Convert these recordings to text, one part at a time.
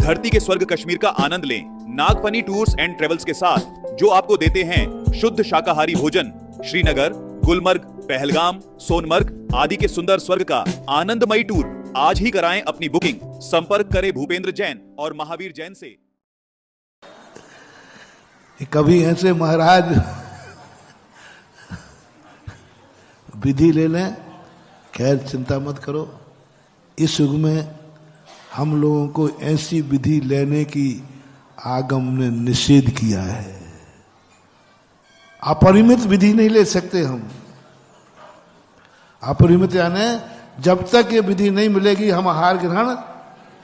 धरती के स्वर्ग कश्मीर का आनंद लें नागफनी टूर्स एंड ट्रेवल्स के साथ, जो आपको देते हैं शुद्ध शाकाहारी भोजन। श्रीनगर, गुलमर्ग, पहलगाम, सोनमर्ग आदि के सुंदर स्वर्ग का आनंदमयी टूर आज ही कराएं अपनी बुकिंग। संपर्क करें भूपेंद्र जैन और महावीर जैन से। कभी ऐसे महाराज विधि ले लें, खैर चिंता मत करो। इस युग में हम लोगों को ऐसी विधि लेने की आगम ने निषेध किया है। अपरिमित विधि नहीं ले सकते हम। अपरिमित यानी जब तक ये विधि नहीं मिलेगी हम आहार ग्रहण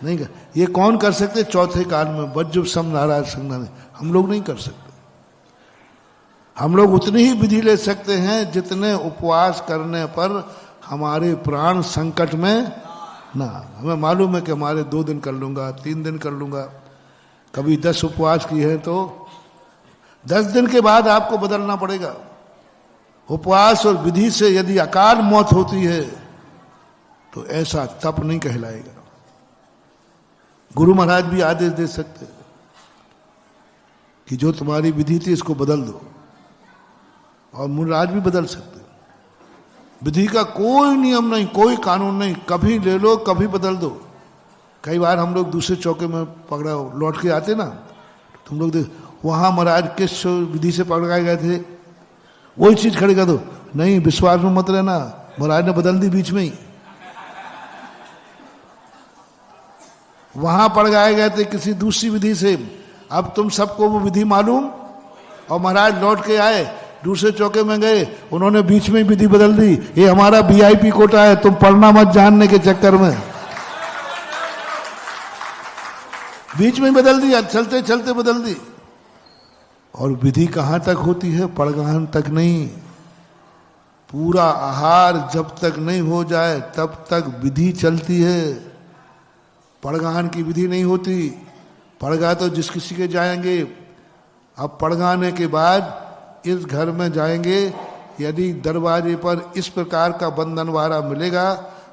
नहीं कर। ये कौन कर सकते? चौथे काल में वज्र सम नाराज संज्ञा, हम लोग नहीं कर सकते। हम लोग उतनी ही विधि ले सकते हैं जितने उपवास करने पर हमारे प्राण संकट में ना। हमें मालूम है कि हमारे 2 दिन कर लूंगा, 3 दिन कर लूंगा। कभी 10 उपवास की है तो 10 दिन के बाद आपको बदलना पड़ेगा। उपवास और विधि से यदि अकाल मौत होती है तो ऐसा तप नहीं कहलाएगा। गुरु महाराज भी आदेश दे सकते हैं कि जो तुम्हारी विधि थी इसको बदल दो, और मुनिराज भी बदल सकते। विधि का कोई नियम नहीं, कोई कानून नहीं, कभी ले लो कभी बदल दो। कई बार हम लोग दूसरे चौके में पकड़ा लौट के आते ना, तुम लोग देख वहां महाराज किस विधि से पकड़ाए गए थे, वही चीज खड़ी कर दो। नहीं, विश्वास में मत रहना, महाराज ने बदल दी बीच में ही। वहां पकड़ाए गए थे किसी दूसरी विधि से, अब तुम सबको वो विधि मालूम, और महाराज लौट के आए, दूसरे चौके में गए, उन्होंने बीच में विधि बदल दी। ये हमारा वीआईपी कोटा है, तुम पढ़ना मत जानने के चक्कर में। बीच में बदल दी, चलते चलते बदल दी। और विधि कहां तक होती है? पड़गान तक नहीं। पूरा आहार जब तक नहीं हो जाए तब तक विधि चलती है। पड़गान की विधि नहीं होती। पड़गा तो जिस किसी के जाएंगे। अब पड़गाने के बाद इस घर में जाएंगे, यदि दरवाजे पर इस प्रकार का बंधनवारा मिलेगा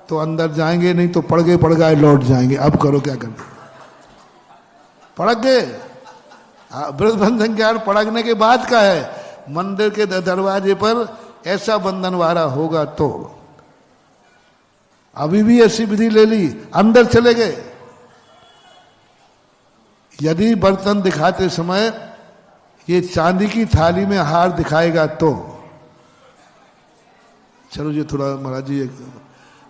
तो अंदर जाएंगे, नहीं तो पड़गे पड़गाए लौट जाएंगे। अब करो क्या करना। पड़क गए, व्रत बंधन ज्ञान पड़कने के बाद का है। मंदिर के दरवाजे पर ऐसा बंधनवारा होगा तो। अभी भी ऐसी विधि ले ली, अंदर चले गए। यदि बर्तन दिखाते समय ये चांदी की थाली में हार दिखाएगा तो चलो जी, थोड़ा महाराज जी,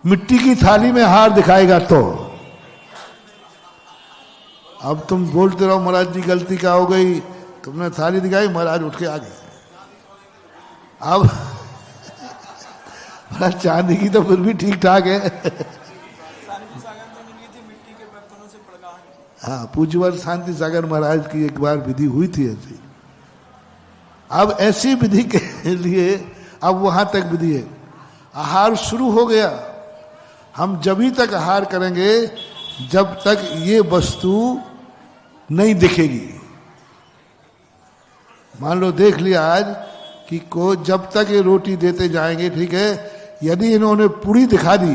मिट्टी की थाली में हार दिखाएगा तो। अब तुम बोलते रहो महाराज जी गलती क्या हो गई, तुमने थाली दिखाई, महाराज उठ के आ गए। अब महाराज चांदी की तो फिर भी ठीक ठाक है। हाँ, पूज्यवर शांति सागर महाराज की एक बार विधि हुई थी ऐसी। अब ऐसी विधि के लिए अब वहां तक विधि है। आहार शुरू हो गया, हम जभी तक आहार करेंगे जब तक ये वस्तु नहीं दिखेगी। मान लो देख लिया आज कि को जब तक ये रोटी देते जाएंगे, ठीक है, यदि इन्होंने पूरी दिखा दी,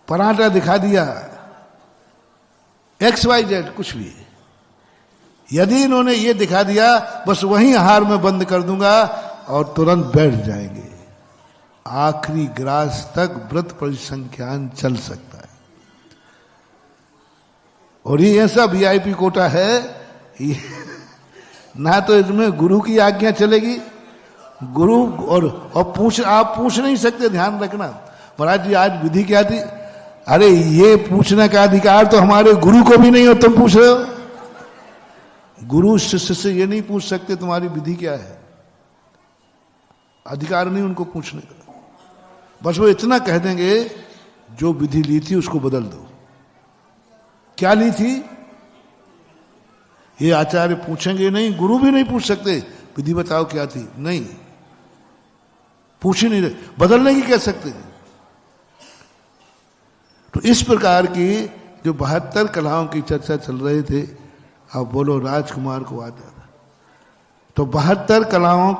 पराठा दिखा दिया, XYZ कुछ भी, यदि इन्होंने ये दिखा दिया, बस वहीं आहार में बंद कर दूंगा और तुरंत बैठ जाएंगे। आखिरी ग्रास तक व्रत परिसंख्यान चल सकता है। और ये ऐसा वीआईपी कोटा है, ना तो इसमें गुरु की आज्ञा चलेगी, गुरु और आप पूछ नहीं सकते। ध्यान रखना, महाराज जी आज विधि क्या थी? अरे ये पूछने का अधिकार तो हमारे गुरु को भी नहीं हो, तुम पूछ रहे हो। गुरु शिष्य से ये नहीं पूछ सकते तुम्हारी विधि क्या है, अधिकार नहीं उनको पूछने का। बस वो इतना कह देंगे जो विधि ली थी उसको बदल दो। क्या ली थी ये आचार्य पूछेंगे नहीं, गुरु भी नहीं पूछ सकते विधि बताओ क्या थी, नहीं पूछ ही नहीं रहे, बदलने की कह सकते। तो इस प्रकार की जो 72 कलाओं की चर्चा चल रहे थे, अब बोलो राजकुमार को आ जाता। तो 72 कलाओं